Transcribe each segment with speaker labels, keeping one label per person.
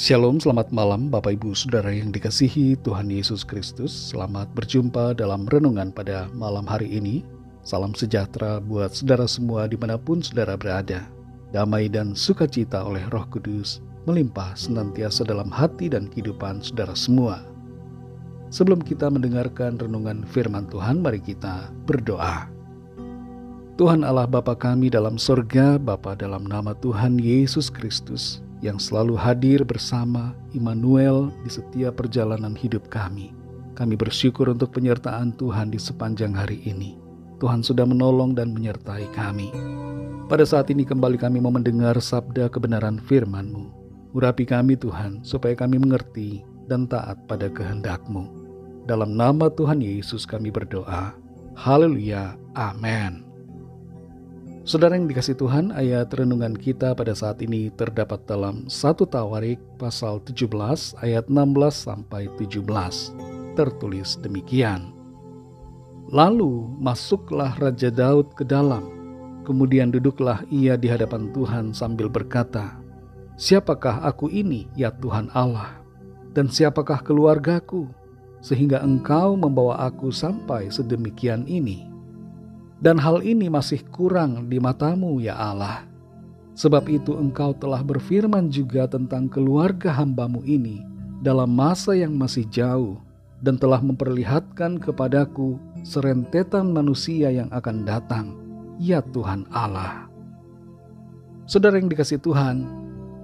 Speaker 1: Shalom, selamat malam Bapak Ibu Saudara yang dikasihi Tuhan Yesus Kristus. Selamat berjumpa dalam renungan pada malam hari ini. Salam sejahtera buat saudara semua dimanapun saudara berada. Damai dan sukacita oleh Roh Kudus melimpah senantiasa dalam hati dan kehidupan saudara semua. Sebelum kita mendengarkan renungan firman Tuhan, mari kita berdoa. Tuhan Allah Bapa kami dalam sorga, Bapa dalam nama Tuhan Yesus Kristus, yang selalu hadir bersama Immanuel di setiap perjalanan hidup kami. Kami bersyukur untuk penyertaan Tuhan di sepanjang hari ini. Tuhan sudah menolong dan menyertai kami. Pada saat ini kembali kami mau mendengar sabda kebenaran firman-Mu. Urapi kami Tuhan, supaya kami mengerti dan taat pada kehendak-Mu. Dalam nama Tuhan Yesus kami berdoa. Haleluya, amin. Saudara yang dikasihi Tuhan, ayat renungan kita pada saat ini terdapat dalam 1 Tawarik pasal 17 ayat 16-17. Tertulis demikian. Lalu masuklah Raja Daud ke dalam, kemudian duduklah ia di hadapan Tuhan sambil berkata, "Siapakah aku ini, ya Tuhan Allah? Dan siapakah keluargaku, sehingga Engkau membawa aku sampai sedemikian ini? Dan hal ini masih kurang di mata-Mu, ya Allah. Sebab itu Engkau telah berfirman juga tentang keluarga hamba-Mu ini dalam masa yang masih jauh, dan telah memperlihatkan kepadaku serentetan manusia yang akan datang, ya Tuhan Allah." Saudara yang dikasihi Tuhan,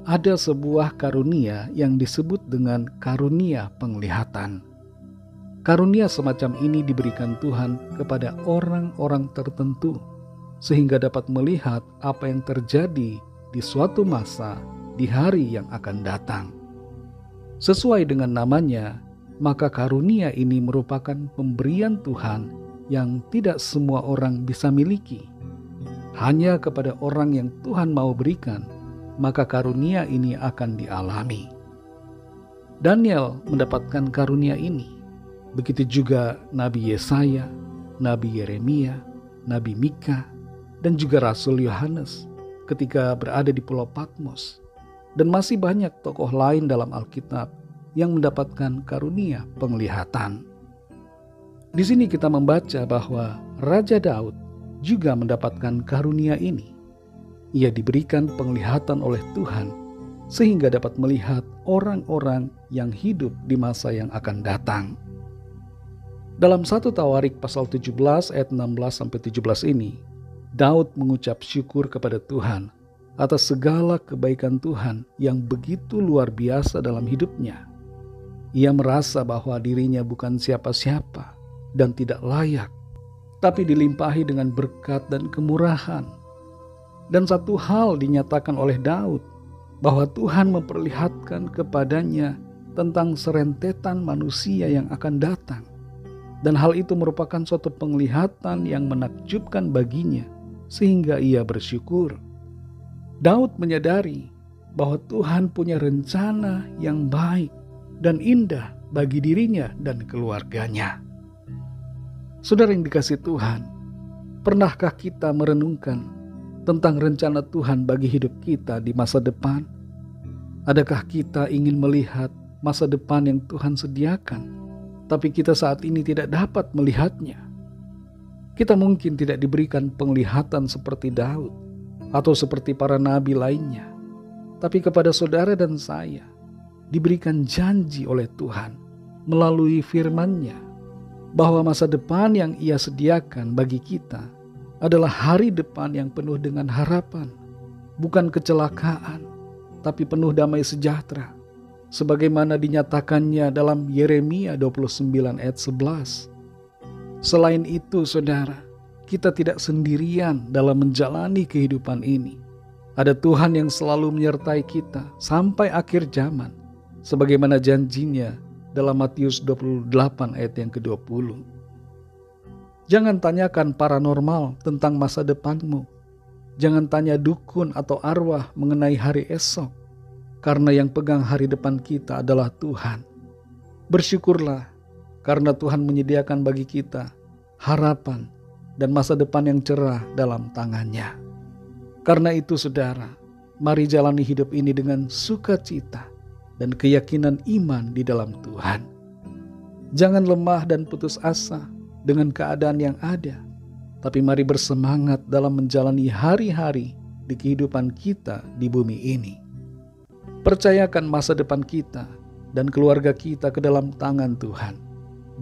Speaker 1: ada sebuah karunia yang disebut dengan karunia penglihatan. Karunia semacam ini diberikan Tuhan kepada orang-orang tertentu, sehingga dapat melihat apa yang terjadi di suatu masa di hari yang akan datang. Sesuai dengan namanya, maka karunia ini merupakan pemberian Tuhan yang tidak semua orang bisa miliki. Hanya kepada orang yang Tuhan mau berikan, maka karunia ini akan dialami. Daniel mendapatkan karunia ini. Begitu juga Nabi Yesaya, Nabi Yeremia, Nabi Mika, dan juga Rasul Yohanes ketika berada di Pulau Patmos. Dan masih banyak tokoh lain dalam Alkitab yang mendapatkan karunia penglihatan. Di sini kita membaca bahwa Raja Daud juga mendapatkan karunia ini. Ia diberikan penglihatan oleh Tuhan sehingga dapat melihat orang-orang yang hidup di masa yang akan datang. Dalam 1 Tawarik pasal 17 ayat 16-17 ini, Daud mengucap syukur kepada Tuhan atas segala kebaikan Tuhan yang begitu luar biasa dalam hidupnya. Ia merasa bahwa dirinya bukan siapa-siapa dan tidak layak, tapi dilimpahi dengan berkat dan kemurahan. Dan satu hal dinyatakan oleh Daud, bahwa Tuhan memperlihatkan kepadanya tentang serentetan manusia yang akan datang. Dan hal itu merupakan suatu penglihatan yang menakjubkan baginya, sehingga ia bersyukur. Daud menyadari bahwa Tuhan punya rencana yang baik dan indah bagi dirinya dan keluarganya. Saudara yang dikasihi Tuhan, pernahkah kita merenungkan tentang rencana Tuhan bagi hidup kita di masa depan? Adakah kita ingin melihat masa depan yang Tuhan sediakan, tapi kita saat ini tidak dapat melihatnya? Kita mungkin tidak diberikan penglihatan seperti Daud atau seperti para nabi lainnya. Tapi kepada saudara dan saya diberikan janji oleh Tuhan melalui firman-Nya bahwa masa depan yang Ia sediakan bagi kita adalah hari depan yang penuh dengan harapan, bukan kecelakaan, tapi penuh damai sejahtera, sebagaimana dinyatakannya dalam Yeremia 29 ayat 11. Selain itu, saudara, kita tidak sendirian dalam menjalani kehidupan ini. Ada Tuhan yang selalu menyertai kita sampai akhir zaman, sebagaimana janjinya dalam Matius 28 ayat yang ke-20. Jangan tanyakan paranormal tentang masa depanmu. Jangan tanya dukun atau arwah mengenai hari esok, karena yang pegang hari depan kita adalah Tuhan. Bersyukurlah karena Tuhan menyediakan bagi kita harapan dan masa depan yang cerah dalam tangan-Nya. Karena itu saudara, mari jalani hidup ini dengan sukacita, dan keyakinan iman di dalam Tuhan. Jangan lemah dan putus asa dengan keadaan yang ada, tapi mari bersemangat dalam menjalani hari-hari di kehidupan kita di bumi ini. Percayakan masa depan kita dan keluarga kita ke dalam tangan Tuhan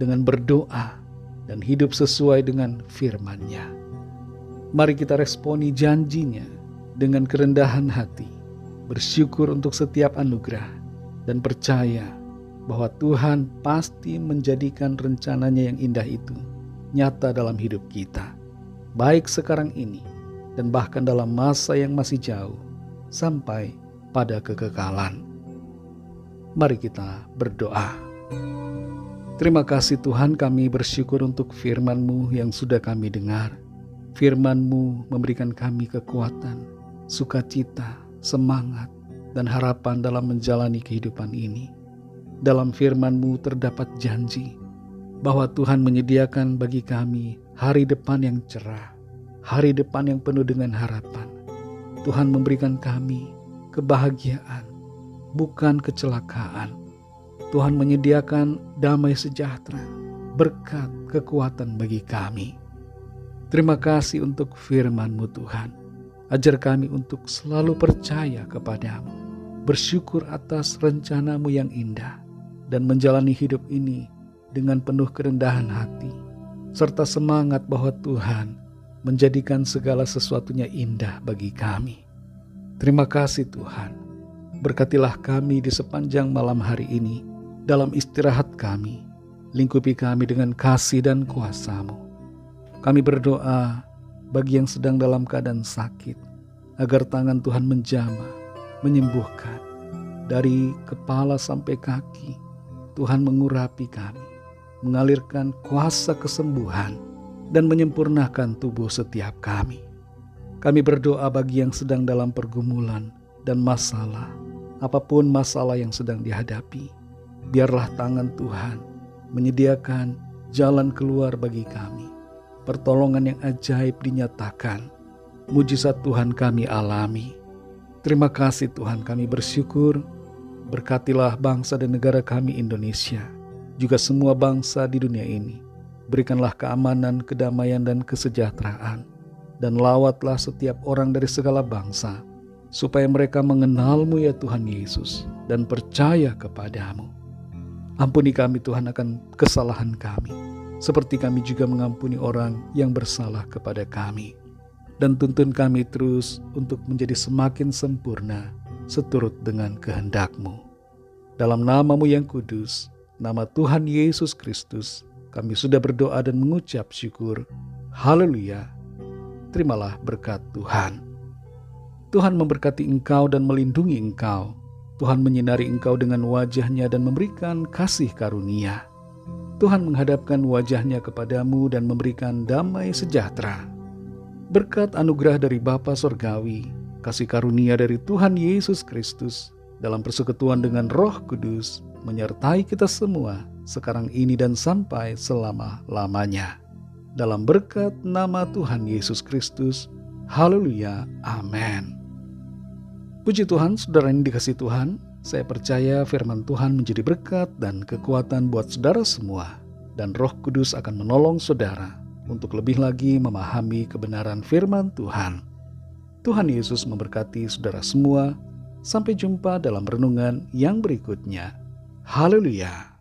Speaker 1: dengan berdoa dan hidup sesuai dengan firman-Nya. Mari kita responi janji-Nya dengan kerendahan hati, bersyukur untuk setiap anugerah, dan percaya bahwa Tuhan pasti menjadikan rencananya yang indah itu nyata dalam hidup kita, baik sekarang ini dan bahkan dalam masa yang masih jauh sampai pada kekekalan. Mari kita berdoa. Terima kasih Tuhan, kami bersyukur untuk firman-Mu yang sudah kami dengar. Firman-Mu memberikan kami kekuatan, sukacita, semangat, dan harapan dalam menjalani kehidupan ini. Dalam firman-Mu terdapat janji bahwa Tuhan menyediakan bagi kami hari depan yang cerah, hari depan yang penuh dengan harapan. Tuhan memberikan kami kebahagiaan, bukan kecelakaan. Tuhan menyediakan damai sejahtera, berkat, kekuatan bagi kami. Terima kasih untuk firman-Mu Tuhan. Ajar kami untuk selalu percaya kepadamu, bersyukur atas rencana-Mu yang indah, dan menjalani hidup ini dengan penuh kerendahan hati, serta semangat bahwa Tuhan menjadikan segala sesuatunya indah bagi kami. Terima kasih Tuhan. Berkatilah kami di sepanjang malam hari ini, dalam istirahat kami. Lingkupi kami dengan kasih dan kuasa-Mu. Kami berdoa bagi yang sedang dalam keadaan sakit, agar tangan Tuhan menjamah, menyembuhkan. Dari kepala sampai kaki, Tuhan mengurapi kami, mengalirkan kuasa kesembuhan, dan menyempurnakan tubuh setiap kami. Kami berdoa bagi yang sedang dalam pergumulan dan masalah, apapun masalah yang sedang dihadapi, biarlah tangan Tuhan menyediakan jalan keluar bagi kami. Pertolongan yang ajaib dinyatakan, mujizat Tuhan kami alami. Terima kasih Tuhan, kami bersyukur. Berkatilah bangsa dan negara kami Indonesia, juga semua bangsa di dunia ini. Berikanlah keamanan, kedamaian, dan kesejahteraan. Dan lawatlah setiap orang dari segala bangsa, supaya mereka mengenal-Mu ya Tuhan Yesus, dan percaya kepadamu. Ampuni kami Tuhan akan kesalahan kami, seperti kami juga mengampuni orang yang bersalah kepada kami. Dan tuntun kami terus untuk menjadi semakin sempurna seturut dengan kehendak-Mu. Dalam nama-Mu yang kudus, nama Tuhan Yesus Kristus, kami sudah berdoa dan mengucap syukur. Haleluya. Terimalah berkat Tuhan. Tuhan memberkati engkau dan melindungi engkau. Tuhan menyinari engkau dengan wajah-Nya dan memberikan kasih karunia. Tuhan menghadapkan wajah-Nya kepadamu dan memberikan damai sejahtera. Berkat anugerah dari Bapa Sorgawi, kasih karunia dari Tuhan Yesus Kristus, dalam persekutuan dengan Roh Kudus, menyertai kita semua, sekarang ini dan sampai selama-lamanya. Dalam berkat nama Tuhan Yesus Kristus, haleluya, amin. Puji Tuhan, saudara yang dikasihi Tuhan, saya percaya firman Tuhan menjadi berkat dan kekuatan buat saudara semua, dan Roh Kudus akan menolong saudara untuk lebih lagi memahami kebenaran firman Tuhan. Tuhan Yesus memberkati saudara semua. Sampai jumpa dalam renungan yang berikutnya. Haleluya.